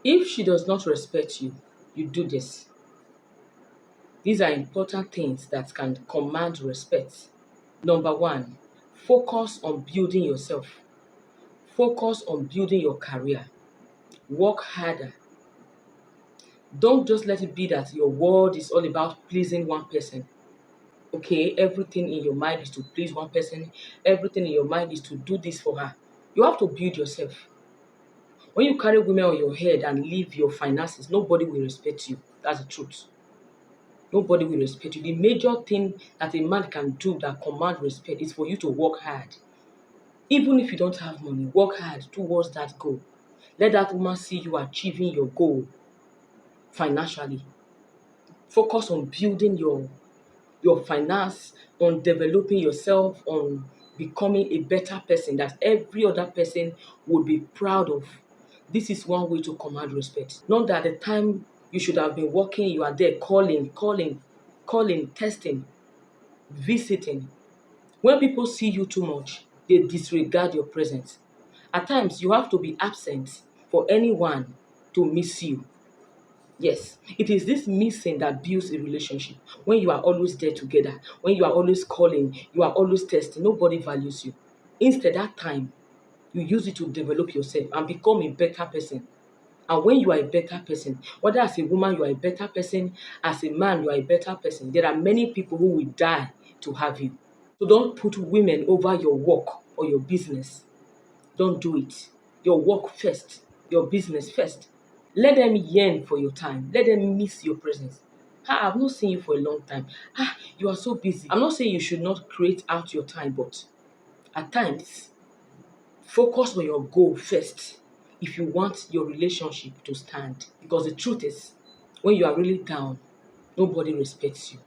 If she does not respect you, you do this. These are important things that can command respect. Number one, focus on building yourself. Focus on building your career. Work harder. Don't just let it be that your world is all about pleasing one person. Okay, everything in your mind is to please one person. Everything in your mind is to do this for her. You have to build yourself. When you carry women on your head and leave your finances, nobody will respect you. That's the truth. Nobody will respect you. The major thing that a man can do that command respect is for you to work hard. Even if you don't have money, work hard towards that goal. Let that woman see you achieving your goal financially. Focus on building your finance, on developing yourself, on becoming a better person that every other person would be proud of. This is one way to command respect. Not that the time you should have been working, you are there calling, testing, visiting. When people see you too much, they disregard your presence. At times, you have to be absent for anyone to miss you. Yes, it is this missing that builds a relationship. When you are always there together, when you are always calling, you are always testing, nobody values you. Instead, that time, you use it to develop yourself and become a better person. And when you are a better person, whether as a woman you are a better person, as a man you are a better person, there are many people who will die to have you. So don't put women over your work or your business. Don't do it. Your work first, your business first. Let them yearn for your time. Let them miss your presence. Ah, I've not seen you for a long time. Ah, you are so busy. I'm not saying you should not create out your time, but at times, focus on your goal first if you want your relationship to stand. Because the truth is, when you are really down, nobody respects you.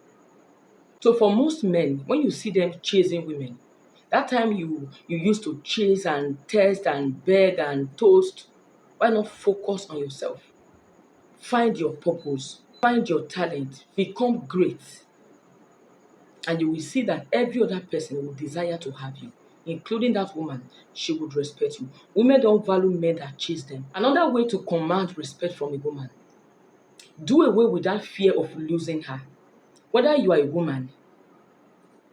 So for most men, when you see them chasing women, that time you used to chase and test and beg and toast, why not focus on yourself? Find your purpose, find your talent, become great, and you will see that every other person will desire to have you, including that woman. She would respect you. Women don't value men that chase them. Another way to command respect from a woman, do away with that fear of losing her. Whether you are a woman,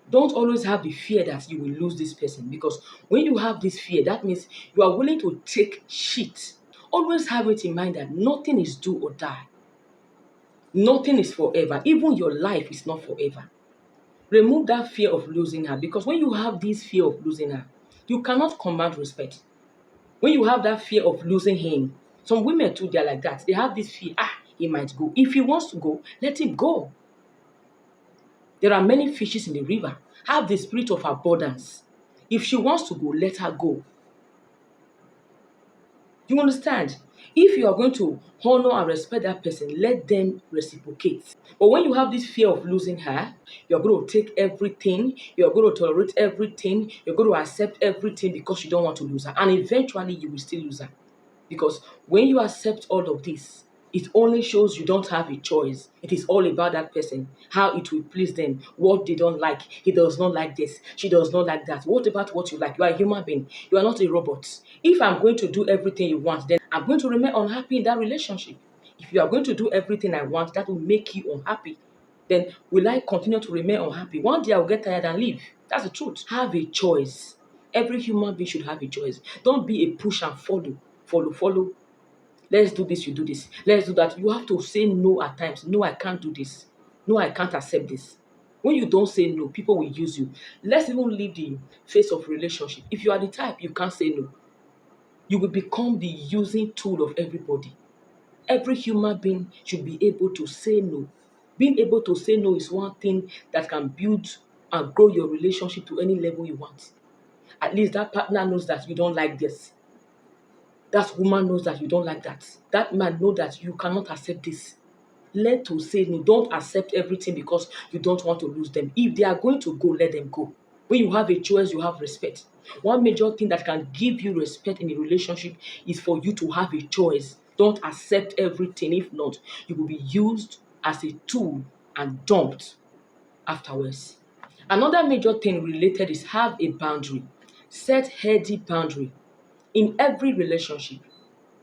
don't always have the fear that you will lose this person, because when you have this fear, that means you are willing to take shit. Always have it in mind that nothing is do or die. Nothing is forever. Even your life is not forever. Remove that fear of losing her, because when you have this fear of losing her, you cannot command respect. When you have that fear of losing him, some women too, they're like that. They have this fear, he might go. If he wants to go, let him go. There are many fishes in the river. Have the spirit of abundance. If she wants to go, let her go. You understand? If you are going to honor and respect that person, let them reciprocate. But when you have this fear of losing her, you're going to take everything, you're going to tolerate everything, you're going to accept everything because you don't want to lose her. And eventually, you will still lose her. Because when you accept all of this, it only shows you don't have a choice. It is all about that person, how it will please them, what they don't like. He does not like this, she does not like that. What about what you like? You are a human being, you are not a robot. If I'm going to do everything you want, then I'm going to remain unhappy in that relationship. If you are going to do everything I want, that will make you unhappy. Then will I continue to remain unhappy? One day I will get tired and leave. That's the truth. Have a choice. Every human being should have a choice. Don't be a push and follow. Let's do this, you do this. Let's do that. You have to say no at times. No, I can't do this. No, I can't accept this. When you don't say no, people will use you. Let's even leave the face of relationship. If you are the type you can't say no, you will become the using tool of everybody. Every human being should be able to say no. Being able to say no is one thing that can build and grow your relationship to any level you want. At least that partner knows that you don't like this. That woman knows that you don't like that. That man knows that you cannot accept this. Learn to say no. Don't accept everything because you don't want to lose them. If they are going to go, let them go. When you have a choice, you have respect. One major thing that can give you respect in a relationship is for you to have a choice. Don't accept everything. If not, you will be used as a tool and dumped afterwards. Another major thing related is have a boundary. Set healthy boundary in every relationship.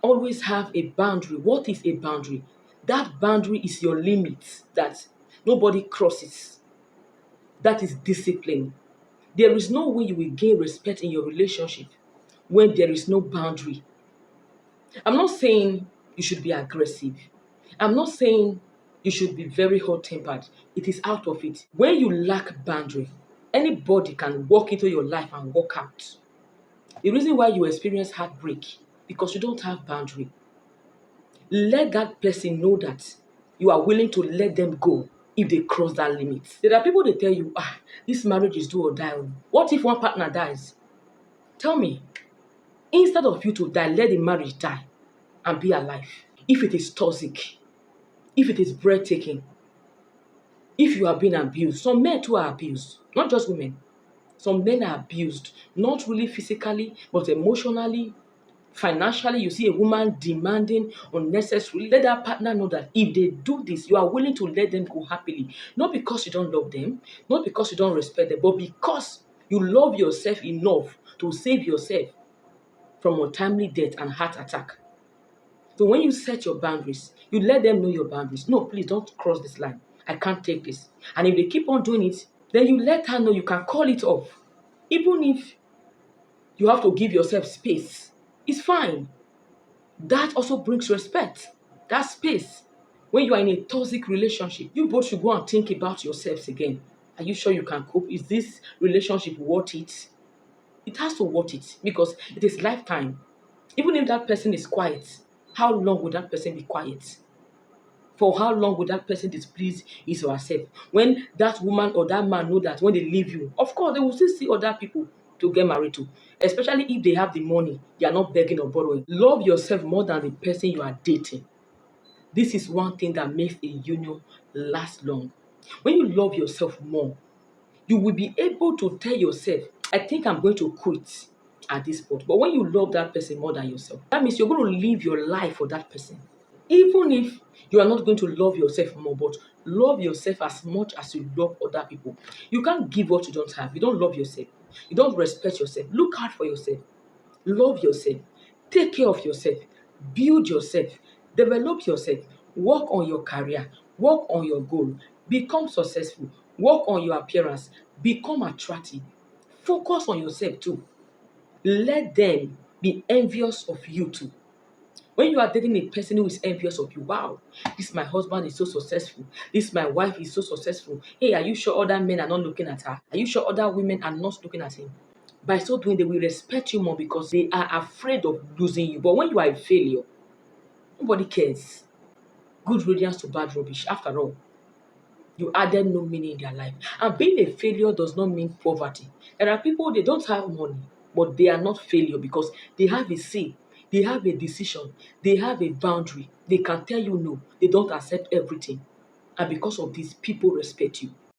Always have a boundary. What is a boundary? That boundary is your limit that nobody crosses. That is discipline. There is no way you will gain respect in your relationship when there is no boundary. I'm not saying you should be aggressive. I'm not saying you should be very hot tempered. It is out of it. When you lack boundary, anybody can walk into your life and walk out. The reason why you experience heartbreak because you don't have boundary. Let that person know that you are willing to let them go if they cross that limit. There are people that tell you, this marriage is do or die. What if one partner dies? Tell me, instead of you to die, let the marriage die and be alive. If it is toxic, if it is breathtaking, if you are being abused, some men too are abused, not just women. Some men are abused, not really physically, but emotionally, financially. You see a woman demanding unnecessarily. Let that partner know that if they do this, you are willing to let them go happily. Not because you don't love them, not because you don't respect them, but because you love yourself enough to save yourself from untimely death and heart attack. So when you set your boundaries, you let them know your boundaries. No, please don't cross this line. I can't take this. And if they keep on doing it, then you let her know you can call it off. Even if you have to give yourself space, it's fine. That also brings respect. That space. When you are in a toxic relationship, you both should go and think about yourselves again. Are you sure you can cope? Is this relationship worth it? It has to worth it because it is lifetime. Even if that person is quiet, how long will that person be quiet? For how long will that person displease his or herself? When that woman or that man know that when they leave you, of course they will still see other people to get married to. Especially if they have the money, they are not begging or borrowing. Love yourself more than the person you are dating. This is one thing that makes a union last long. When you love yourself more, you will be able to tell yourself, I think I'm going to quit at this point. But when you love that person more than yourself, that means you're going to live your life for that person. Even if you are not going to love yourself more, but love yourself as much as you love other people. You can't give what you don't have. You don't love yourself. You don't respect yourself. Look out for yourself. Love yourself. Take care of yourself. Build yourself. Develop yourself. Work on your career. Work on your goal. Become successful. Work on your appearance. Become attractive. Focus on yourself too. Let them be envious of you too. When you are dating a person who is envious of you, wow, this my husband is so successful. This my wife is so successful. Hey, are you sure other men are not looking at her? Are you sure other women are not looking at him? By so doing, they will respect you more because they are afraid of losing you. But when you are a failure, nobody cares. Good riddance to bad rubbish. After all, you added no meaning in their life. And being a failure does not mean poverty. There are people, they don't have money, but they are not failure because they have a say, they have a decision, they have a boundary. They can tell you no, they don't accept everything. And because of this, people respect you.